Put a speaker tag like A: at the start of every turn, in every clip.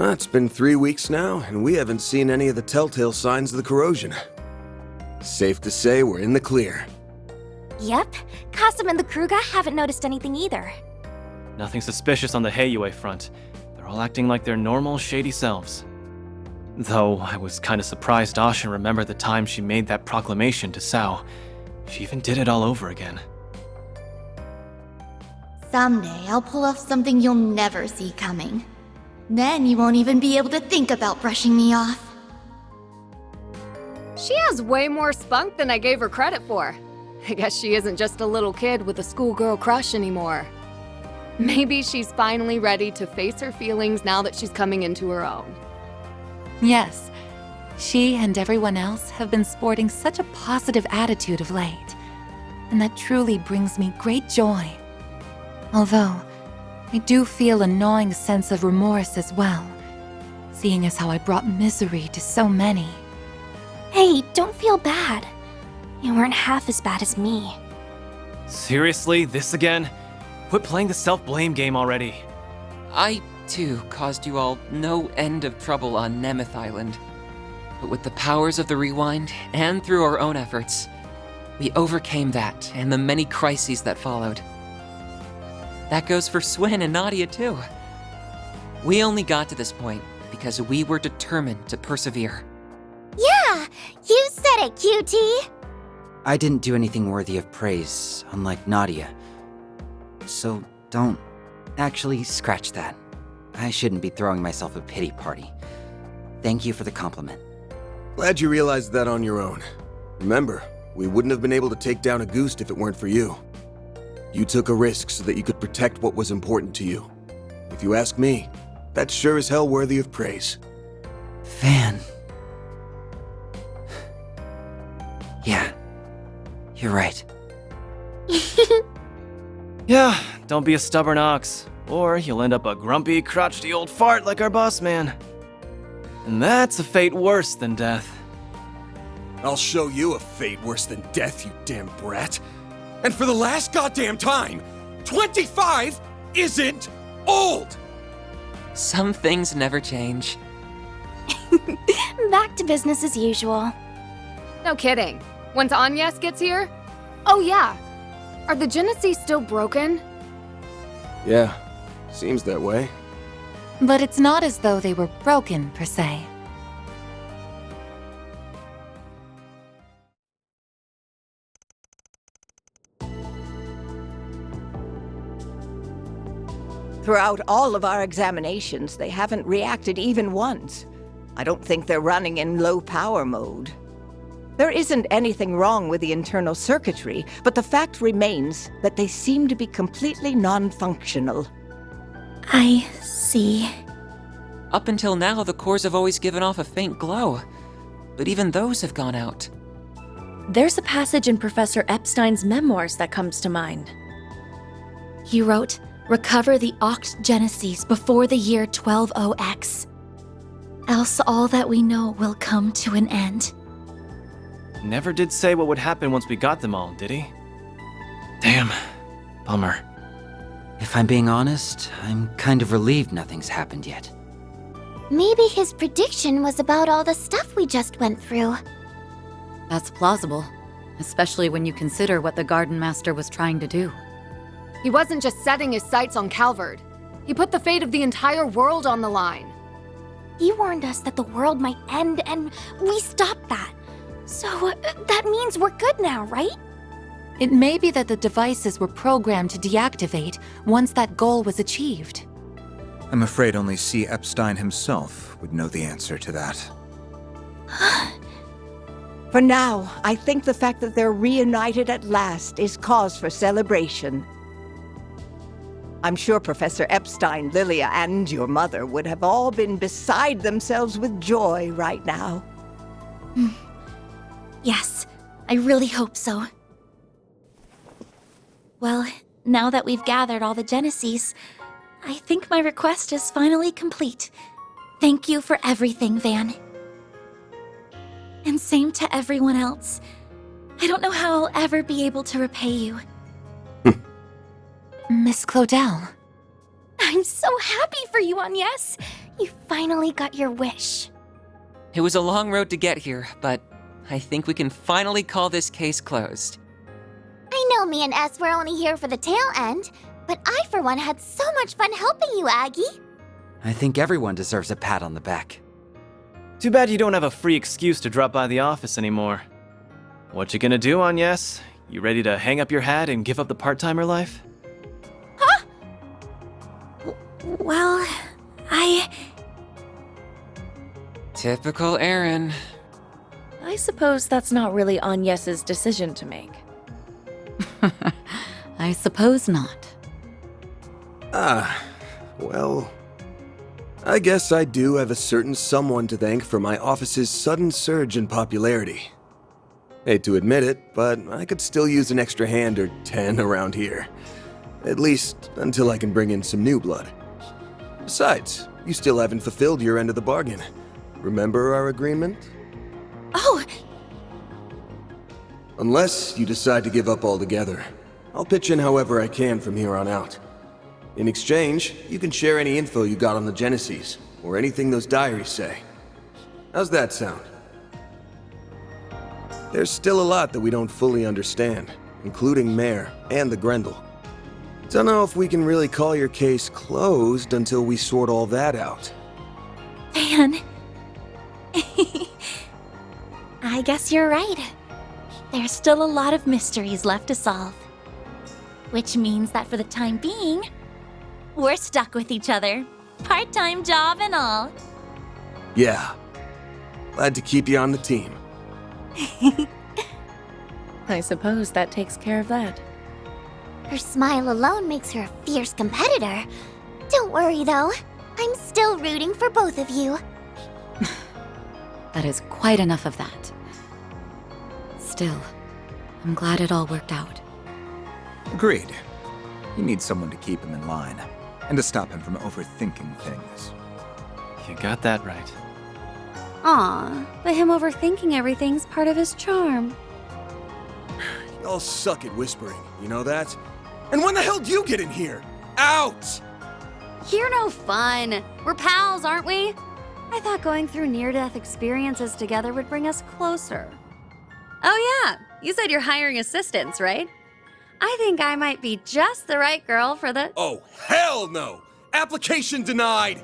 A: It's been 3 weeks now, and we haven't seen any of the telltale signs of the corrosion. Safe to say we're in the clear.
B: Yep, Kasum and the Kruga haven't noticed anything either.
C: Nothing suspicious on the Heiyue front. They're all acting like their normal, shady selves. Though, I was kinda surprised Asha remembered the time she made that proclamation to Sao. She even did it all over again.
D: Someday, I'll pull off something you'll never see coming. Then you won't even be able to think about brushing me off.
E: She has way more spunk than I gave her credit for. I guess she isn't just a little kid with a schoolgirl crush anymore. Maybe she's finally ready to face her feelings now that she's coming into her own.
F: Yes, she and everyone else have been sporting such a positive attitude of late, and that truly brings me great joy. Although, I do feel a gnawing sense of remorse as well, seeing as how I brought misery to so many.
B: Hey, don't feel bad. You weren't half as bad as me.
C: Seriously, this again? Quit playing the self-blame game already.
G: I, too, caused you all no end of trouble on Nemeth Island. But with the powers of the Rewind, and through our own efforts, we overcame that and the many crises that followed. That goes for Swin and Nadia, too. We only got to this point because we were determined to persevere.
B: Yeah, you said it, QT!
H: I didn't do anything worthy of praise, unlike Nadia. So don't... Actually, scratch that. I shouldn't be throwing myself a pity party. Thank you for the compliment.
A: Glad you realized that on your own. Remember, we wouldn't have been able to take down a Goose if it weren't for you. You took a risk so that you could protect what was important to you. If you ask me, that's sure as hell worthy of praise.
H: Van... Yeah, you're right.
C: Yeah, don't be a stubborn ox, or you'll end up a grumpy, crotchety old fart like our boss man. And that's a fate worse than death.
A: I'll show you a fate worse than death, you damn brat. And for the last goddamn time, 25 isn't old!
G: Some things never change.
B: Back to business as usual.
E: No kidding. Once Agnes gets here? Oh yeah. Are the Genesis still broken?
A: Yeah, seems that way.
F: But it's not as though they were broken, per se.
I: Throughout all of our examinations, they haven't reacted even once. I don't think they're running in low-power mode. There isn't anything wrong with the internal circuitry, but the fact remains that they seem to be completely non-functional.
B: I see.
G: Up until now, the cores have always given off a faint glow, but even those have gone out.
J: There's a passage in Professor Epstein's memoirs that comes to mind.
B: He wrote, "Recover the Oct Genesis before the year 120X. Else all that we know will come to an end."
C: Never did say what would happen once we got them all, did he? Damn. Bummer.
H: If I'm being honest, I'm kind of relieved nothing's happened yet.
D: Maybe his prediction was about all the stuff we just went through.
J: That's plausible, especially when you consider what the Garden Master was trying to do.
E: He wasn't just setting his sights on Calvard. He put the fate of the entire world on the line.
B: He warned us that the world might end, and we stopped that. So that means we're good now, right?
F: It may be that the devices were programmed to deactivate once that goal was achieved.
K: I'm afraid only C. Epstein himself would know the answer to that.
I: For now, I think the fact that they're reunited at last is cause for celebration. I'm sure Professor Epstein, Lilia, and your mother would have all been beside themselves with joy right now.
B: Yes, I really hope so. Well, now that we've gathered all the Genesis, I think my request is finally complete. Thank you for everything, Van. And same to everyone else. I don't know how I'll ever be able to repay you.
F: Miss Claudel.
B: I'm so happy for you, Agnes. You finally got your wish.
G: It was a long road to get here, but I think we can finally call this case closed.
D: I know me and S were only here for the tail end, but I for one had so much fun helping you, Aggie.
H: I think everyone deserves a pat on the back.
C: Too bad you don't have a free excuse to drop by the office anymore. What you gonna do, Agnes? You ready to hang up your hat and give up the part-timer life?
B: Huh? Well,
G: Typical Aaron.
J: I suppose that's not really Agnes's decision to make.
F: I suppose not.
A: Well, I guess I do have a certain someone to thank for my office's sudden surge in popularity. Hate to admit it, but I could still use an extra hand or 10 around here. At least until I can bring in some new blood. Besides, you still haven't fulfilled your end of the bargain. Remember our agreement?
B: Oh!
A: Unless you decide to give up altogether, I'll pitch in however I can from here on out. In exchange, you can share any info you got on the Genesis, or anything those diaries say. How's that sound? There's still a lot that we don't fully understand, including Mare and the Grendel. Don't know if we can really call your case closed until we sort all that out.
B: Van. I guess you're right. there's still a lot of mysteries left to solve. Which means that for the time being, we're stuck with each other. Part-time job and all.
A: Yeah. Glad to keep you on the team.
L: I suppose that takes care of that.
D: Her smile alone makes her a fierce competitor. Don't worry, though. I'm still rooting for both of you.
J: That is quite enough of that. Still, I'm glad it all worked out.
K: Agreed. He needs someone to keep him in line, and to stop him from overthinking things.
C: You got that right.
L: Aw, but him overthinking everything's part of his charm.
A: Y'all suck at whispering, you know that? And when the hell do you get in here? Out!
L: You're no fun. We're pals, aren't we? I thought going through near-death experiences together would bring us closer. Oh yeah, you said you're hiring assistants, right? I think I might be just the right girl for the—
A: Oh, hell no! Application denied!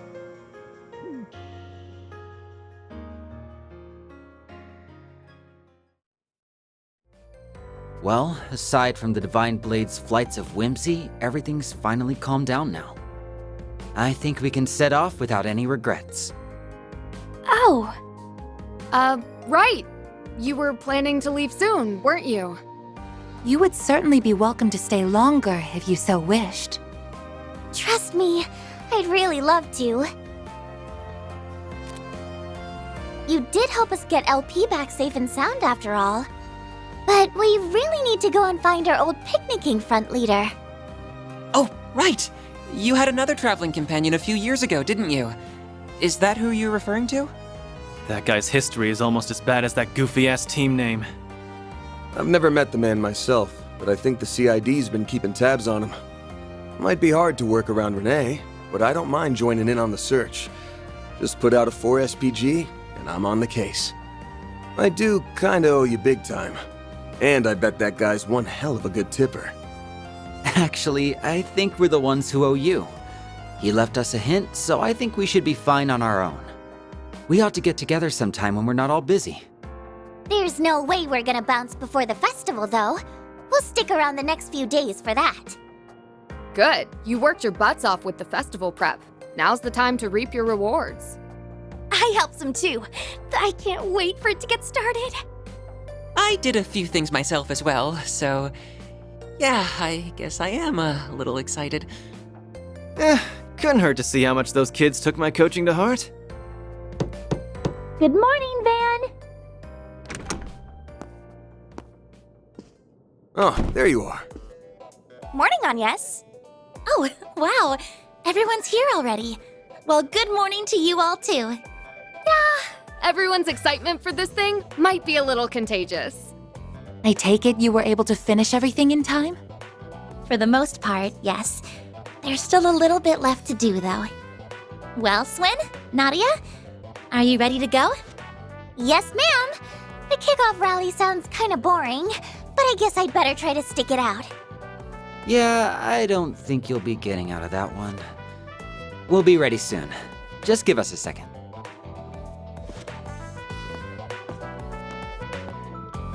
H: Well, aside from the Divine Blade's flights of whimsy, everything's finally calmed down now. I think we can set off without any regrets.
E: Oh. Right. You were planning to leave soon, weren't you?
F: You would certainly be welcome to stay longer if you so wished.
D: Trust me, I'd really love to. You did help us get LP back safe and sound after all. But we really need to go and find our old picnicking front leader.
G: Oh, right! You had another traveling companion a few years ago, didn't you? Is that who you're referring to?
C: That guy's history is almost as bad as that goofy-ass team name.
A: I've never met the man myself, but I think the CID's been keeping tabs on him. Might be hard to work around Renee, but I don't mind joining in on the search. Just put out a 4 SPG, and I'm on the case. I do kinda owe you big time. And I bet that guy's one hell of a good tipper.
H: Actually, I think we're the ones who owe you. He left us a hint, so I think we should be fine on our own. We ought to get together sometime when we're not all busy.
D: There's no way we're gonna bounce before the festival, though. We'll stick around the next few days for that.
E: Good. You worked your butts off with the festival prep. Now's the time to reap your rewards.
B: I helped some too. I can't wait for it to get started.
G: I did a few things myself as well, so yeah, I guess I am a little excited.
C: Couldn't hurt to see how much those kids took my coaching to heart.
B: Good morning, Van.
A: Oh, there you are.
B: Morning, Agnes. Oh, wow. Everyone's here already. Well, good morning to you all too.
E: Everyone's excitement for this thing might be a little contagious.
F: I take it you were able to finish everything in time?
B: For the most part, yes. There's still a little bit left to do, though. Well, Swin, Nadia, are you ready to go?
D: Yes, ma'am. The kickoff rally sounds kinda boring, but I guess I'd better try to stick it out.
H: Yeah, I don't think you'll be getting out of that one. We'll be ready soon. Just give us a second.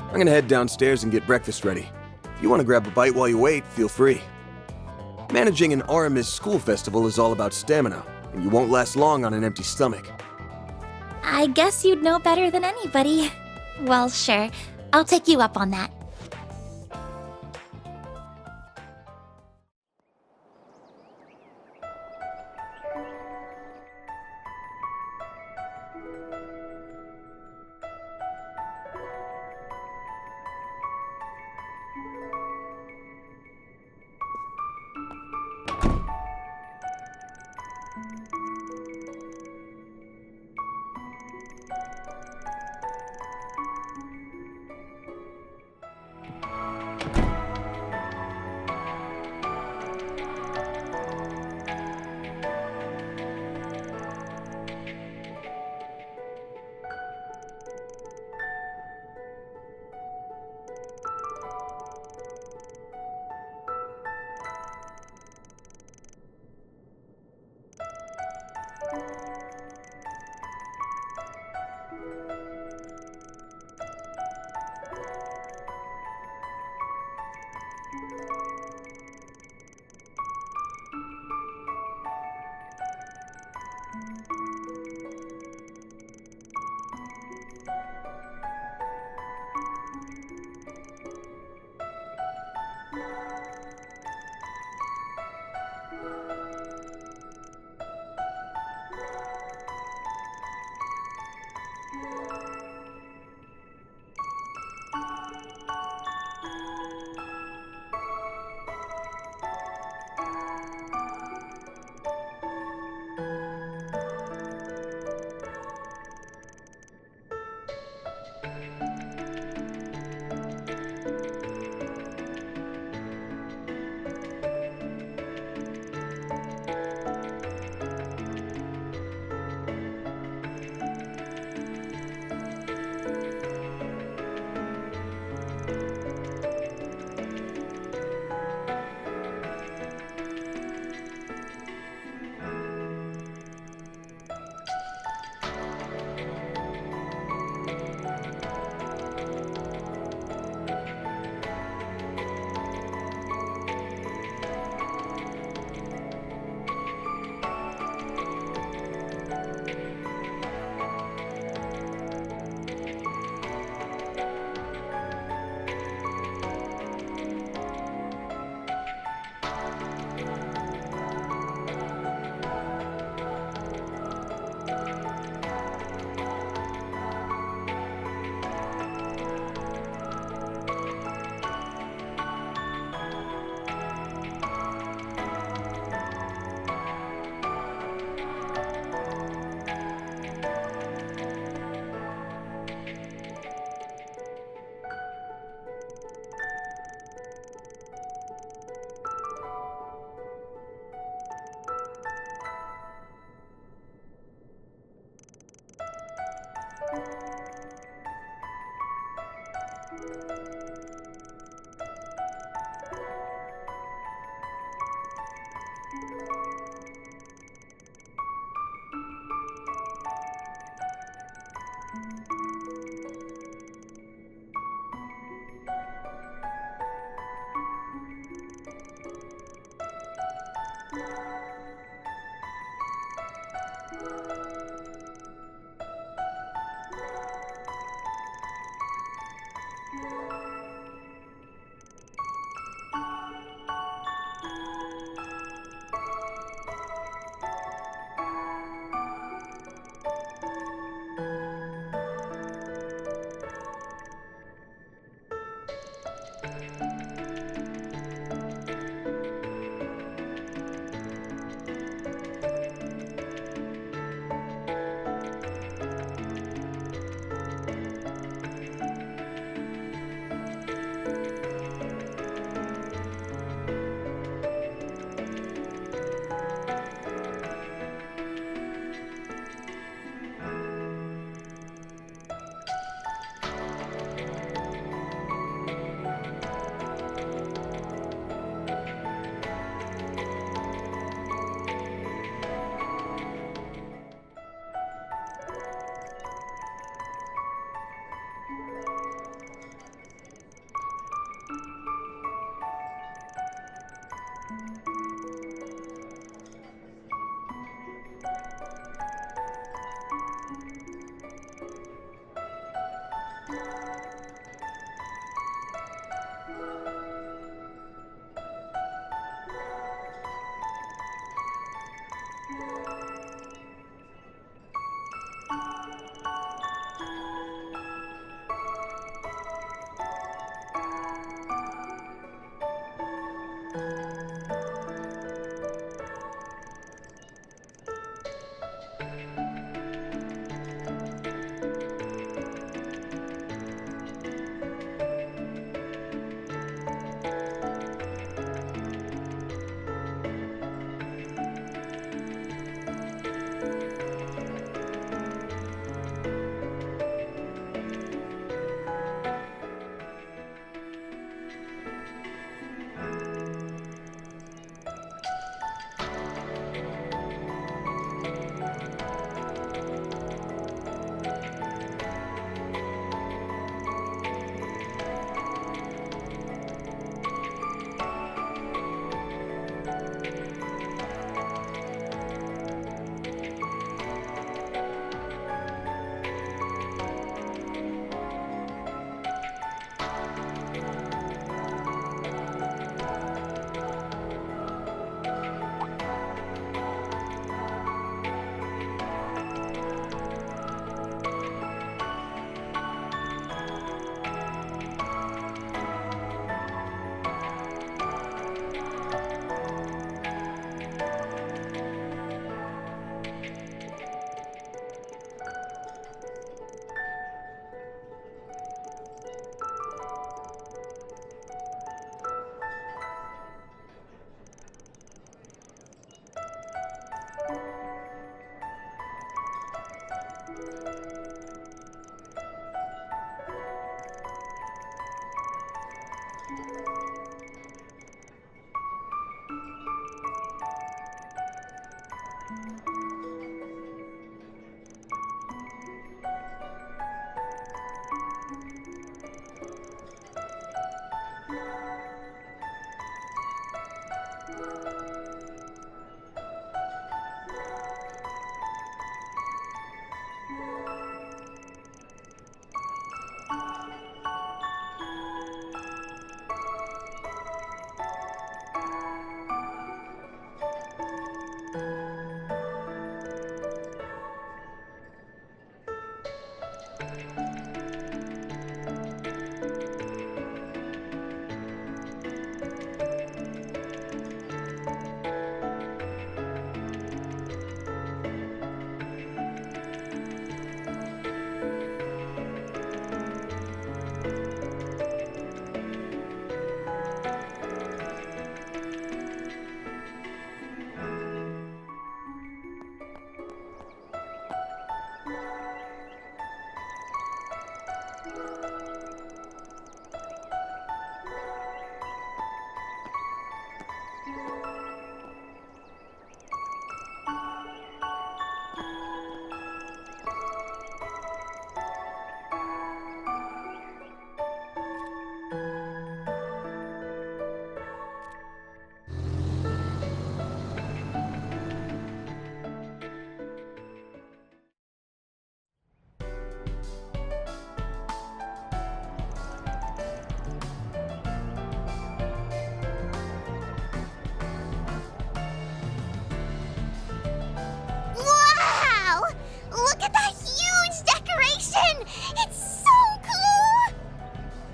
A: I'm gonna head downstairs and get breakfast ready. If you want to grab a bite while you wait, feel free. Managing an Aramis school festival is all about stamina, and you won't last long on an empty stomach.
B: I guess you'd know better than anybody. Well, sure. I'll take you up on that.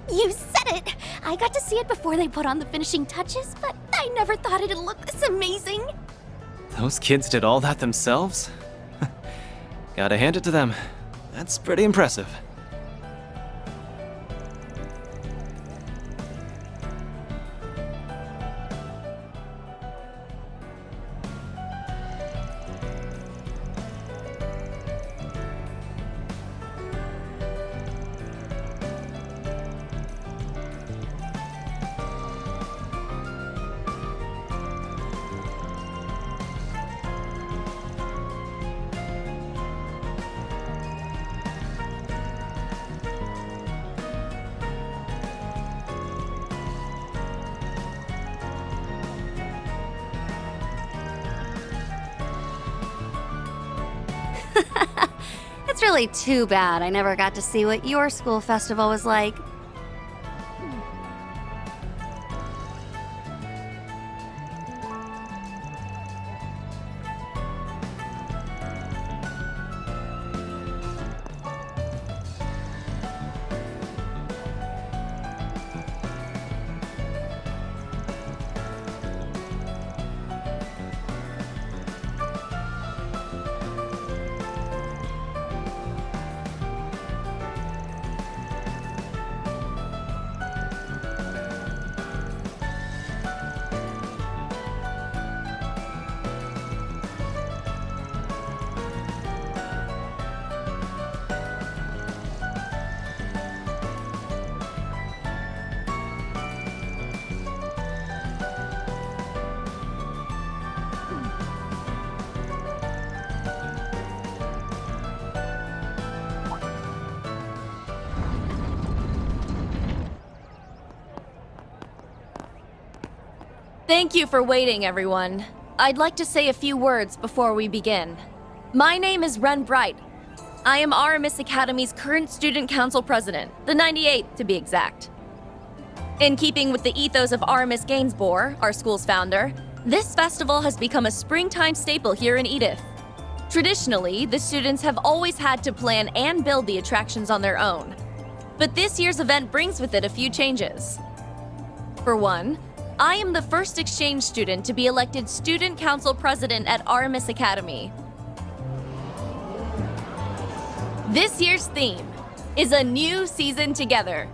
B: You said it! I got to see it before they put on the finishing touches, but I never thought it'd look this amazing.
C: Those kids did all that themselves? Gotta hand it to them. That's pretty impressive.
L: It's really too bad I never got to see what your school festival was like.
M: Thank you for waiting, everyone. I'd like to say a few words before we begin. My name is Ren Bright. I am Aramis Academy's current Student Council President, the 98th to be exact. In keeping with the ethos of Aramis Gainsborough, our school's founder, this festival has become a springtime staple here in Edith. Traditionally, the students have always had to plan and build the attractions on their own. But this year's event brings with it a few changes. For one, I am the first exchange student to be elected Student Council President at Aramis Academy. This year's theme is a new season together.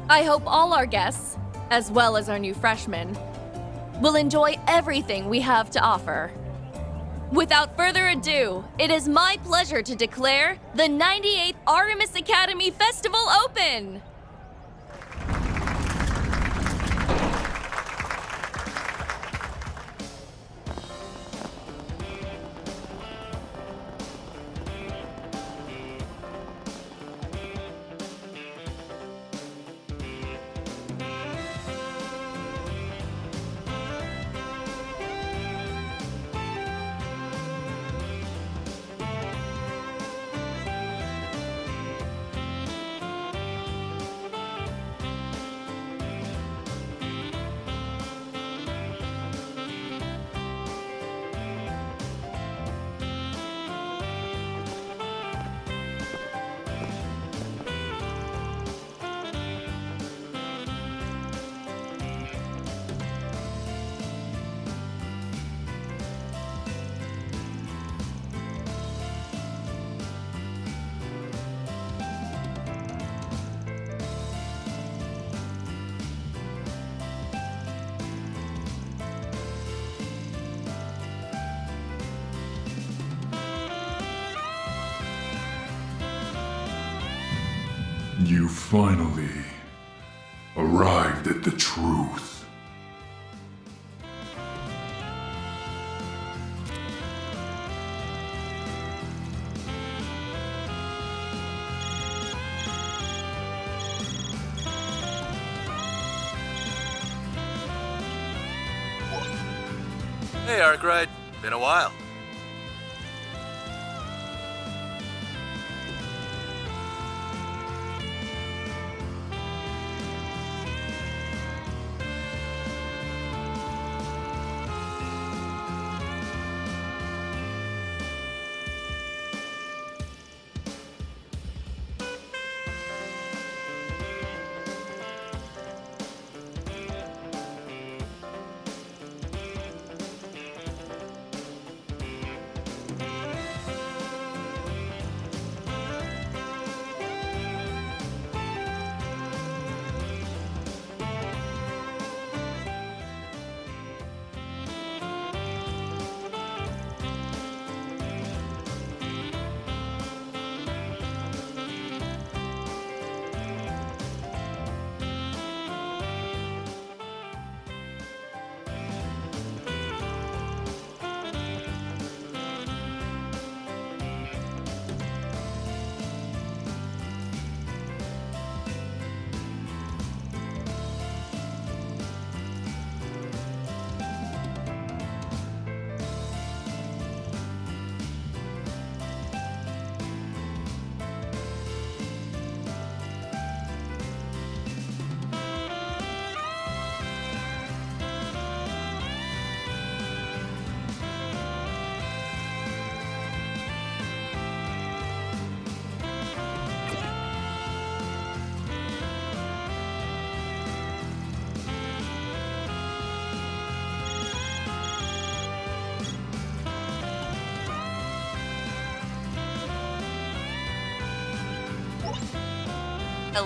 M: I hope all our guests, as well as our new freshmen, will enjoy everything we have to offer. Without further ado, it is my pleasure to declare the 98th Aramis Academy Festival open!
N: You finally arrived at the truth.
A: Hey, Arkwright. Been a while.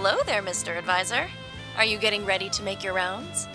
M: Hello there, Mr. Advisor. Are you getting ready to make your rounds?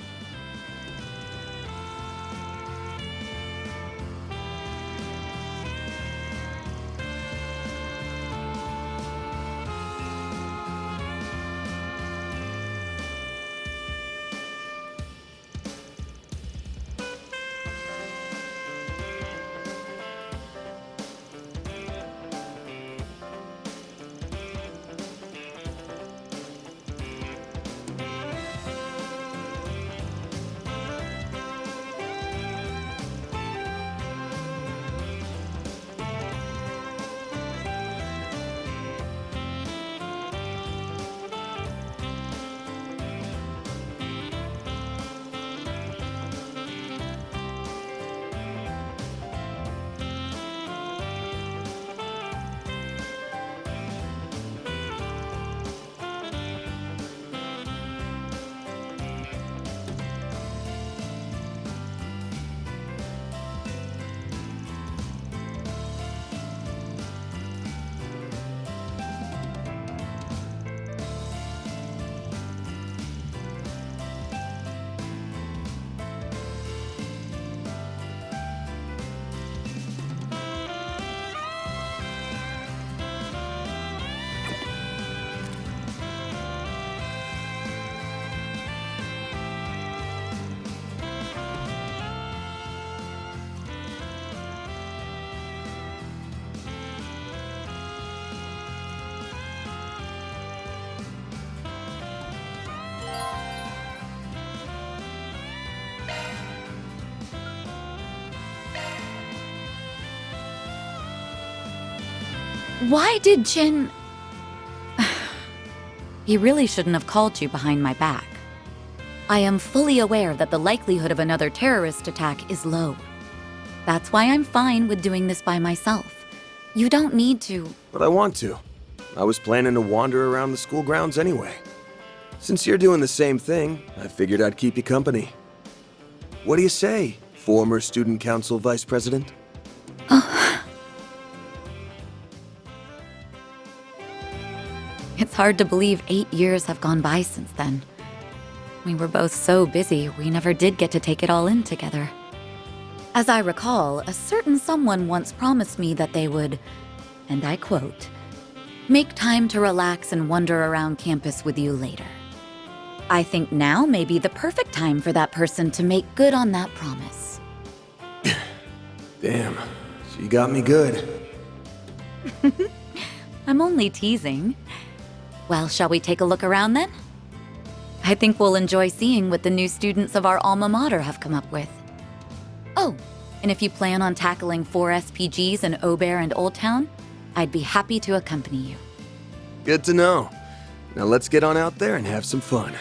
J: Why did Jin... He really shouldn't have called you behind my back. I am fully aware that the likelihood of another terrorist attack is low. That's why I'm fine with doing this by myself. You don't need to...
A: But I want to. I was planning to wander around the school grounds anyway. Since you're doing the same thing, I figured I'd keep you company. What do you say, former student council vice president?
J: It's hard to believe 8 years have gone by since then. We were both so busy, we never did get to take it all in together. As I recall, a certain someone once promised me that they would, and I quote, "make time to relax and wander around campus with you later." I think now may be the perfect time for that person to make good on that promise.
A: Damn, she got me good.
J: I'm only teasing. Well, shall we take a look around then? I think we'll enjoy seeing what the new students of our alma mater have come up with. Oh, and if you plan on tackling 4 SPGs in Aubert and Old Town, I'd be happy to accompany you.
A: Good to know. Now let's get on out there and have some fun.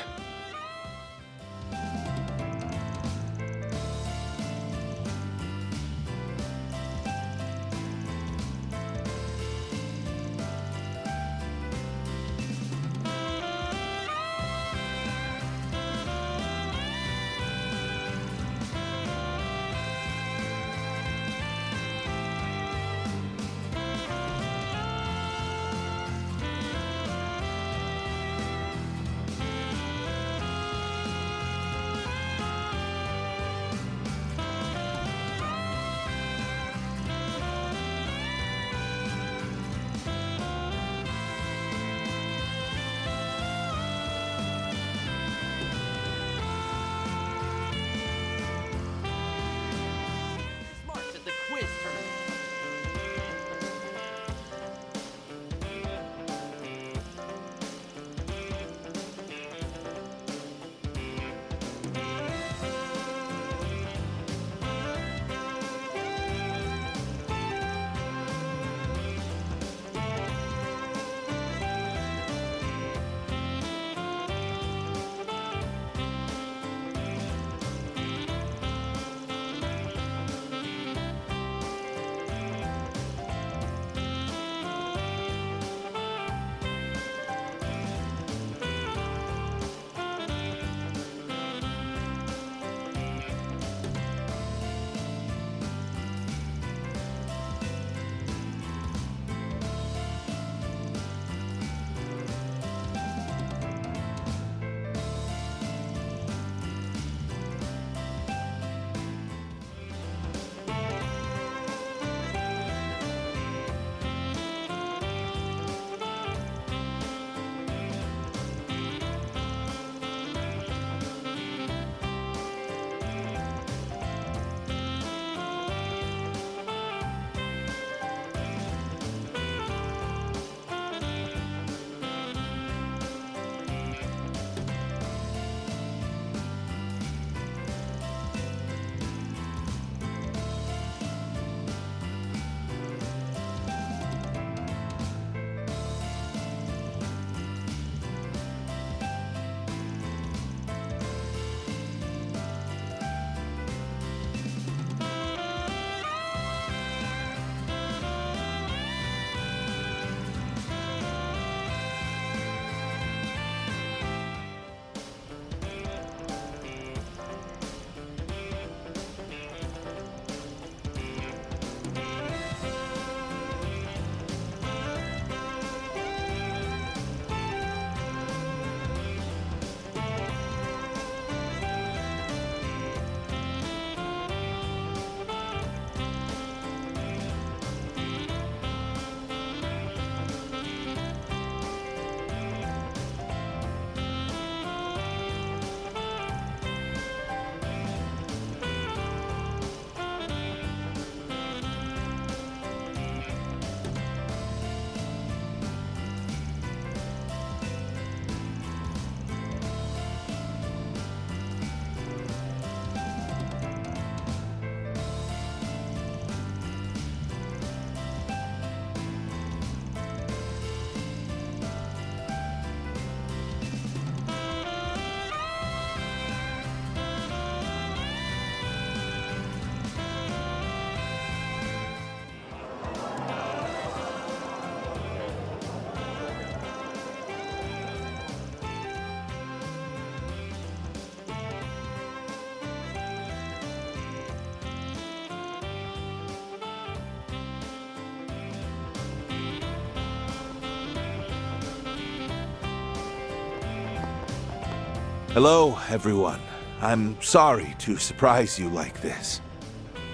O: Hello, everyone. I'm sorry to surprise you like this.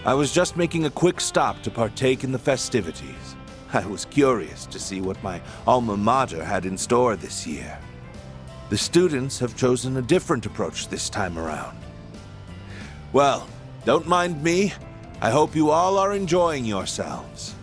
O: I was just making a quick stop to partake in the festivities. I was curious to see what my alma mater had in store this year. The students have chosen a different approach this time around. Well, don't mind me. I hope you all are enjoying yourselves.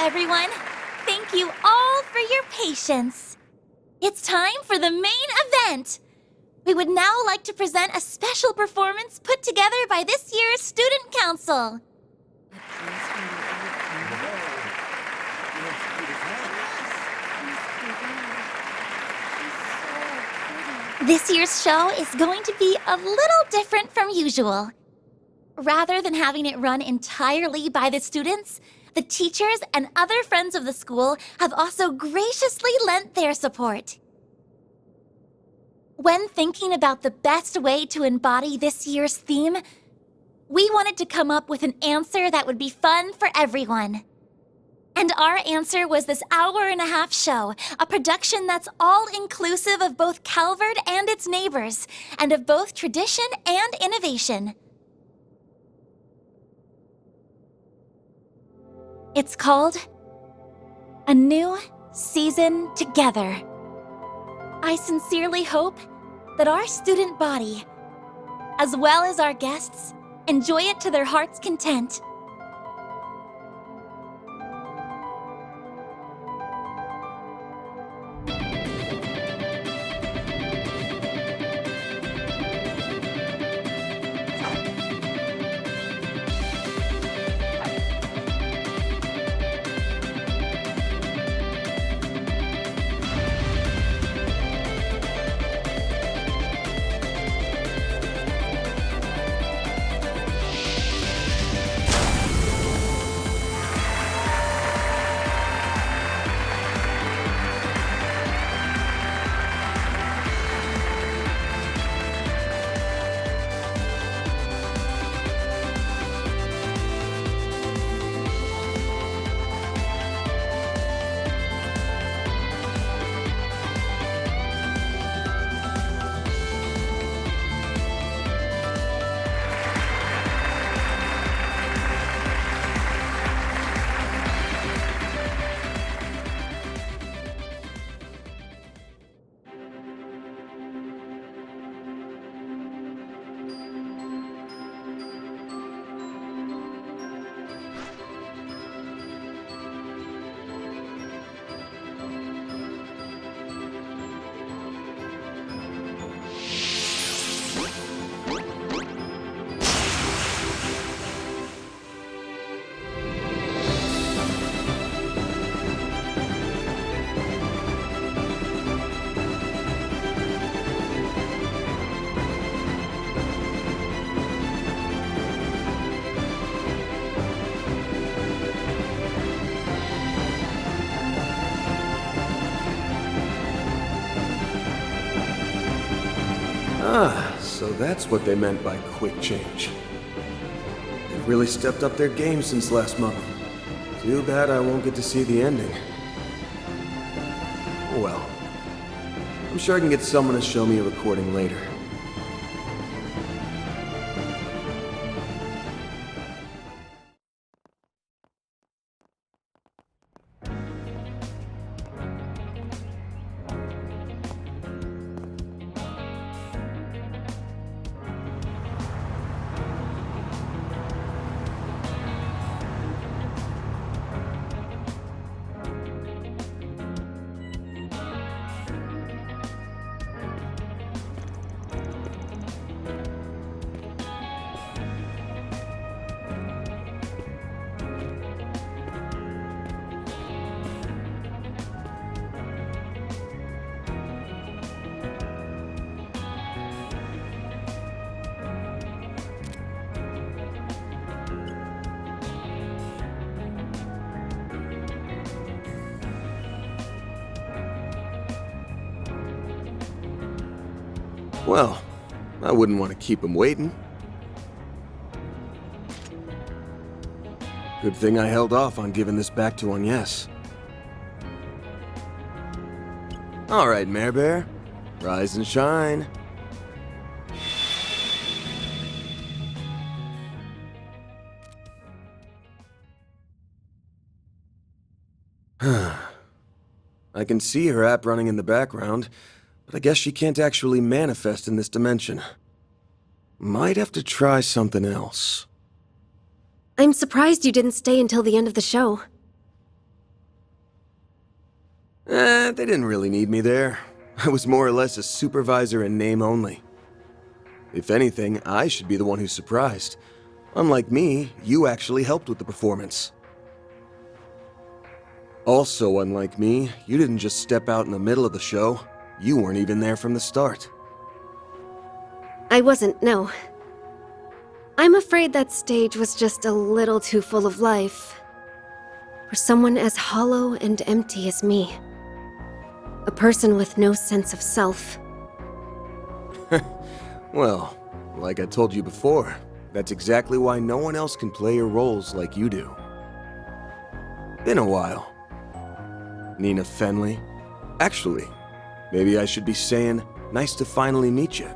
B: everyone. Thank you all for your patience. It's time for the main event. We would now like to present a special performance put together by this year's Student Council. This year's show is going to be a little different from usual. Rather than having it run entirely by the students, the teachers and other friends of the school have also graciously lent their support. When thinking about the best way to embody this year's theme, we wanted to come up with an answer that would be fun for everyone. And our answer was this hour-and-a-half show, a production that's all-inclusive of both Calvert and its neighbors, and of both tradition and innovation. It's called A New Season Together. I sincerely hope that our student body, as well as our guests, enjoy it to their heart's content.
A: Ah, so that's what they meant by quick change. They've really stepped up their game since last month. Too bad I won't get to see the ending. Oh well. I'm sure I can get someone to show me a recording later. Well, I wouldn't want to keep him waiting. Good thing I held off on giving this back to Agnes. All right, Mare Bear. Rise and shine. I can see her app running in the background, but I guess she can't actually manifest in this dimension. Might have to try something else.
P: I'm surprised you didn't stay until the end of the show.
A: They didn't really need me there. I was more or less a supervisor in name only. If anything, I should be the one who's surprised. Unlike me, you actually helped with the performance. Also, unlike me, you didn't just step out in the middle of the show. You weren't even there from the start.
P: I wasn't, no. I'm afraid that stage was just a little too full of life. For someone as hollow and empty as me. A person with no sense of self.
A: Well, like I told you before, that's exactly why no one else can play your roles like you do. Been a while. Nina Fenley. Actually, maybe I should be saying, nice to finally meet you.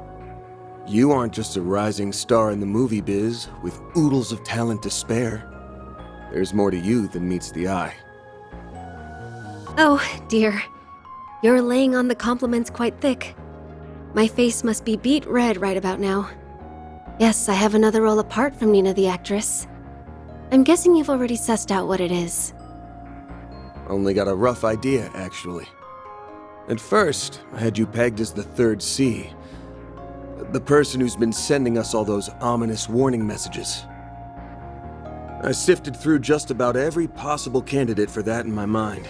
A: You aren't just a rising star in the movie biz with oodles of talent to spare. There's more to you than meets the eye.
P: Oh, dear. You're laying on the compliments quite thick. My face must be beet red right about now. Yes, I have another role apart from Nina the actress. I'm guessing you've already sussed out what it is.
A: Only got a rough idea, actually. At first, I had you pegged as the third C. The person who's been sending us all those ominous warning messages. I sifted through just about every possible candidate for that in my mind.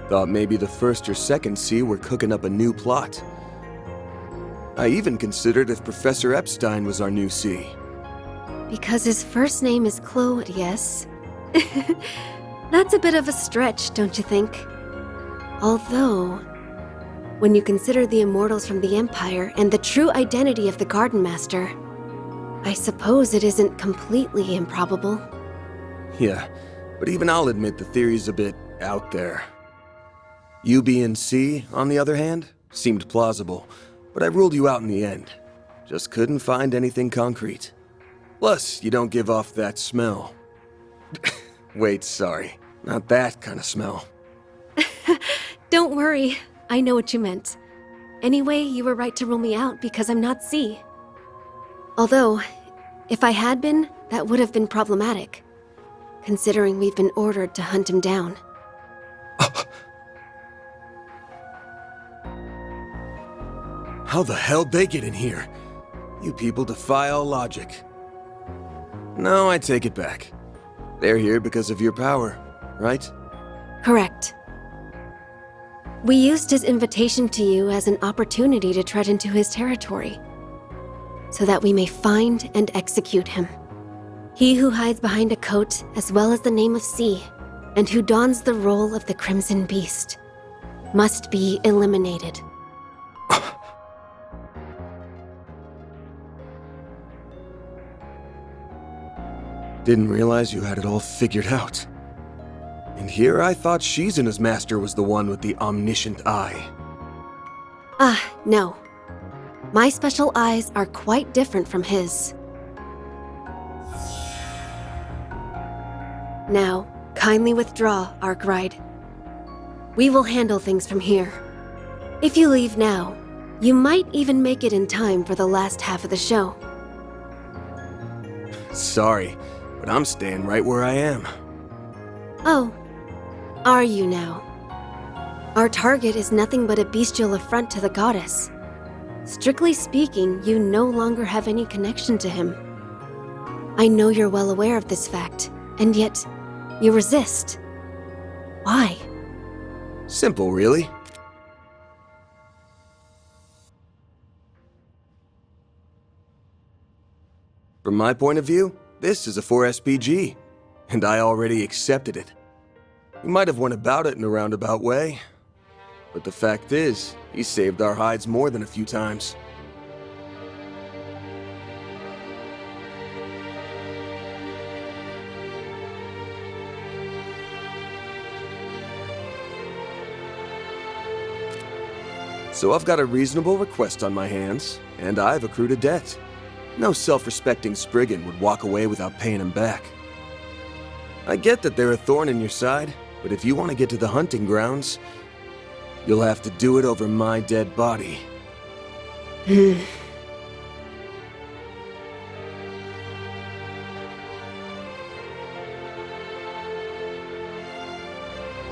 A: Thought maybe the first or second C were cooking up a new plot. I even considered if Professor Epstein was our new C.
P: Because his first name is Claude, yes? That's a bit of a stretch, don't you think? Although, when you consider the immortals from the Empire and the true identity of the Garden Master, I suppose it isn't completely improbable.
A: Yeah, but even I'll admit the theory's a bit out there. You being C, on the other hand, seemed plausible, but I ruled you out in the end. Just couldn't find anything concrete. Plus, you don't give off that smell. Wait, sorry. Not that kind of smell.
P: Don't worry, I know what you meant. Anyway, you were right to rule me out because I'm not C. Although, if I had been, that would have been problematic, considering we've been ordered to hunt him down.
A: How the hell'd they get in here? You people defy all logic. No, I take it back. They're here because of your power, right?
P: Correct. We used his invitation to you as an opportunity to tread into his territory, so that we may find and execute him. He who hides behind a coat as well as the name of C, and who dons the role of the Crimson Beast, must be eliminated.
A: Didn't realize you had it all figured out. And here I thought Shizuna's master was the one with the omniscient eye.
P: No. My special eyes are quite different from his. Now, kindly withdraw, Arkwright. We will handle things from here. If you leave now, you might even make it in time for the last half of the show.
A: Sorry, but I'm staying right where I am.
P: Oh, are you now? Our target is nothing but a bestial affront to the goddess. Strictly speaking, you no longer have any connection to him. I know you're well aware of this fact, and yet, you resist. Why?
A: Simple, really. From my point of view, this is a 4SPG, and I already accepted it. We might have went about it in a roundabout way, but the fact is, he saved our hides more than a few times. So I've got a reasonable request on my hands, and I've accrued a debt. No self-respecting Spriggan would walk away without paying him back. I get that they're a thorn in your side, but if you want to get to the hunting grounds, you'll have to do it over my dead body.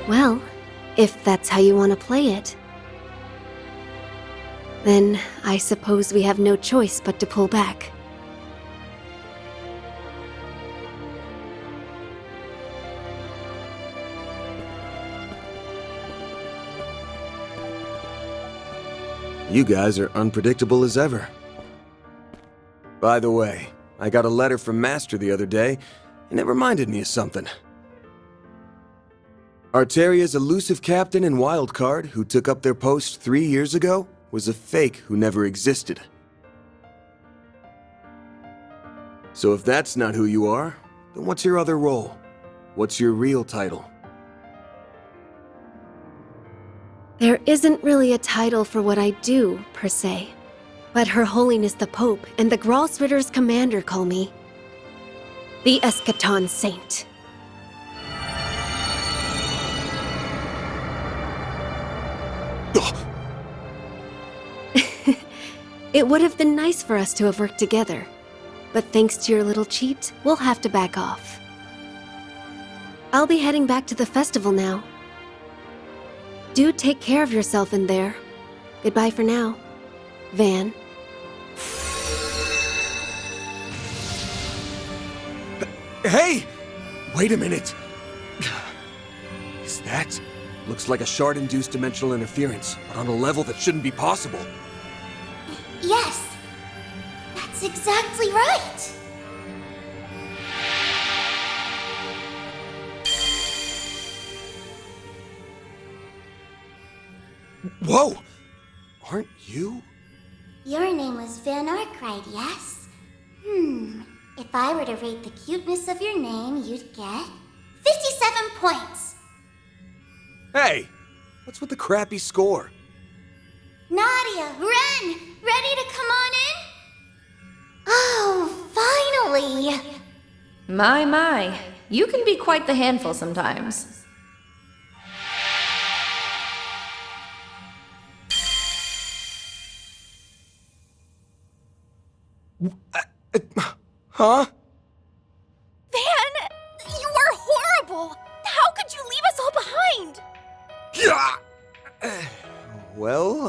P: Well, If that's how you want to play it. Then I suppose we have no choice but to pull back.
A: You guys are unpredictable as ever. By the way, I got a letter from Master the other day, and it reminded me of something. Arteria's elusive captain and wildcard, who took up their post 3 years ago, was a fake who never existed. So if that's not who you are, then what's your other role? What's your real title?
P: There isn't really a title for what I do, per se. But Her Holiness the Pope and the Gralsritter's commander call me the Eschaton Saint. It would have been nice for us to have worked together, but thanks to your little cheat, we'll have to back off. I'll be heading back to the festival now. Do take care of yourself in there. Goodbye for now, Van.
A: Hey! Wait a minute! Is that? Looks like a shard-induced dimensional interference, but on a level that shouldn't be possible.
D: Yes, that's exactly right.
A: Whoa! Aren't you?
D: Your name was Van Arkwright, yes? If I were to rate the cuteness of your name, you'd get 57 points.
A: Hey! What's with the crappy score?
D: Nadia, Ren, ready to come on in? Oh, finally!
M: My. You can be quite the handful sometimes.
A: Huh?
M: Van! You are horrible! How could you leave us all behind?
A: Well,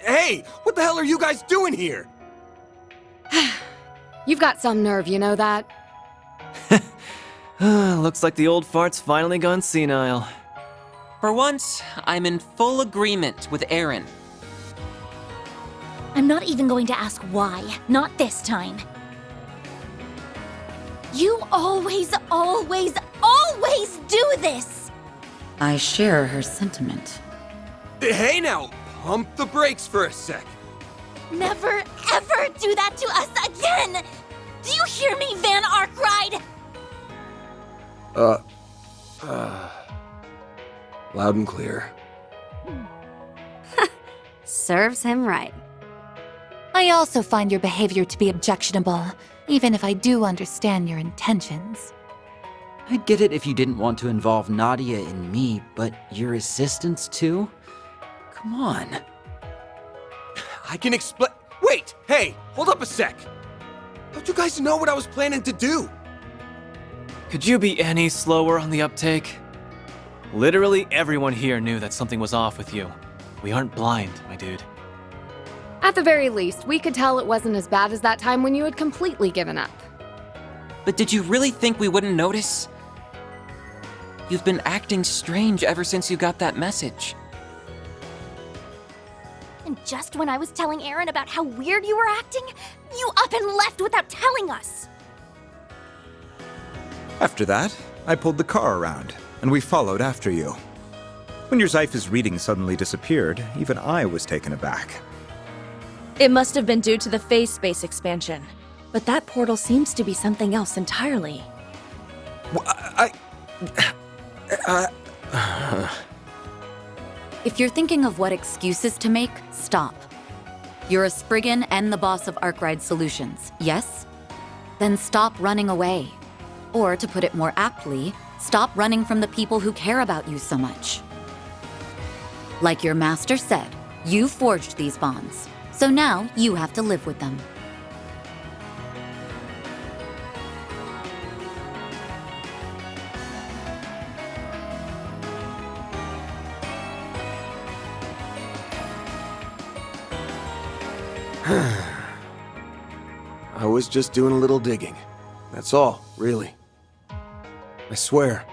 A: Hey! What the hell are you guys doing here?
E: You've got some nerve, you know that?
C: Looks like the old fart's finally gone senile.
G: For once, I'm in full agreement with Aaron.
B: I'm not even going to ask why. Not this time. You always do this!
J: I share her sentiment.
A: Hey now! Pump the brakes for a sec.
B: Never, ever do that to us again! Do you hear me, Van Arkwright?
A: Loud and clear.
L: Serves him right.
F: I also find your behavior to be objectionable, even if I do understand your intentions.
H: I'd get it if you didn't want to involve Nadia and me, but your assistants too? Come on.
A: I can explain. Wait! Hey! Hold up a sec! Don't you guys know what I was planning to do?
C: Could you be any slower on the uptake? Literally everyone here knew that something was off with you. We aren't blind, my dude.
E: At the very least, we could tell it wasn't as bad as that time when you had completely given up.
G: But did you really think we wouldn't notice? You've been acting strange ever since you got that message.
B: And just when I was telling Aaron about how weird you were acting, you up and left without telling us!
K: After that, I pulled the car around, and we followed after you. When your Zyphus reading suddenly disappeared, even I was taken aback.
M: It must have been due to the phase space expansion. But that portal seems to be something else entirely.
J: If you're thinking of what excuses to make, stop. You're a Spriggan and the boss of Arkwright Solutions, yes? Then stop running away. Or, to put it more aptly, stop running from the people who care about you so much. Like your master said, you forged these bonds, so now you have to live with them.
A: I was just doing a little digging. That's all, really. I swear,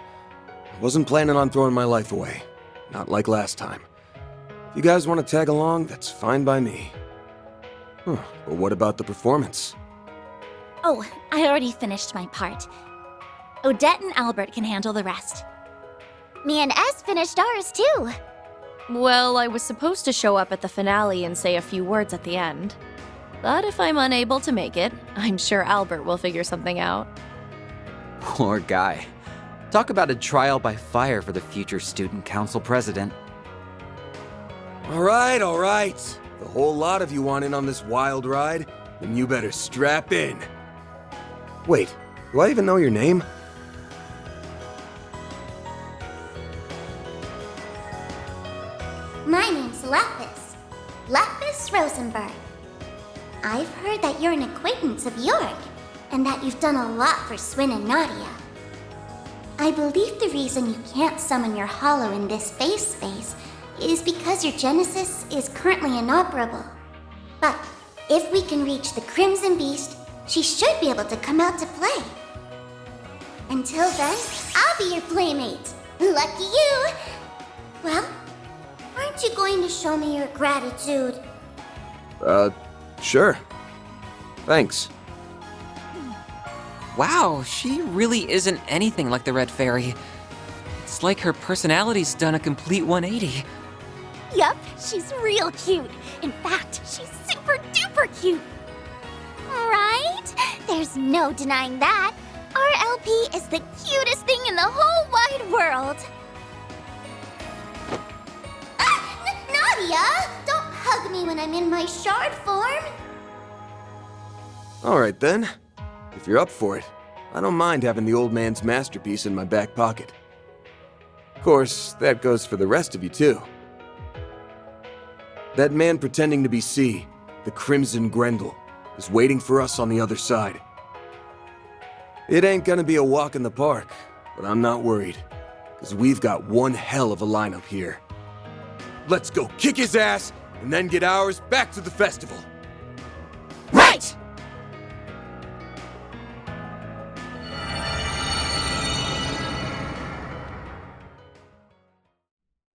A: I wasn't planning on throwing my life away. Not like last time. If you guys want to tag along, that's fine by me. But what about the performance?
B: Oh, I already finished my part. Odette and Albert can handle the rest.
D: Me and S finished ours too.
M: Well, I was supposed to show up at the finale and say a few words at the end. But if I'm unable to make it, I'm sure Albert will figure something out.
H: Poor guy. Talk about a trial by fire for the future student council president.
A: All right. The whole lot of you want in on this wild ride, then you better strap in. Wait, do I even know your name?
D: My name's Lapis. Lapis Rosenberg. I've heard that you're an acquaintance of York, and that you've done a lot for Swin and Nadia. I believe the reason you can't summon your hollow in this space is because your Genesis is currently inoperable. But if we can reach the Crimson Beast, she should be able to come out to play. Until then, I'll be your playmate. Lucky you! Well, aren't you going to show me your gratitude?
A: Sure. Thanks.
G: Wow, she really isn't anything like the Red Fairy. It's like her personality's done a complete 180.
B: Yup, she's real cute. In fact, she's super duper cute.
D: Right? There's no denying that. Our LP is the cutest thing in the whole wide world. Nadia! Don't hug me when I'm in my shard form.
A: All right then. If you're up for it, I don't mind having the old man's masterpiece in my back pocket. Of course, that goes for the rest of you too. That man pretending to be C, the Crimson Grendel, is waiting for us on the other side. It ain't gonna be a walk in the park, but I'm not worried, because we've got one hell of a lineup here. Let's go kick his ass, and then get ours back to the festival.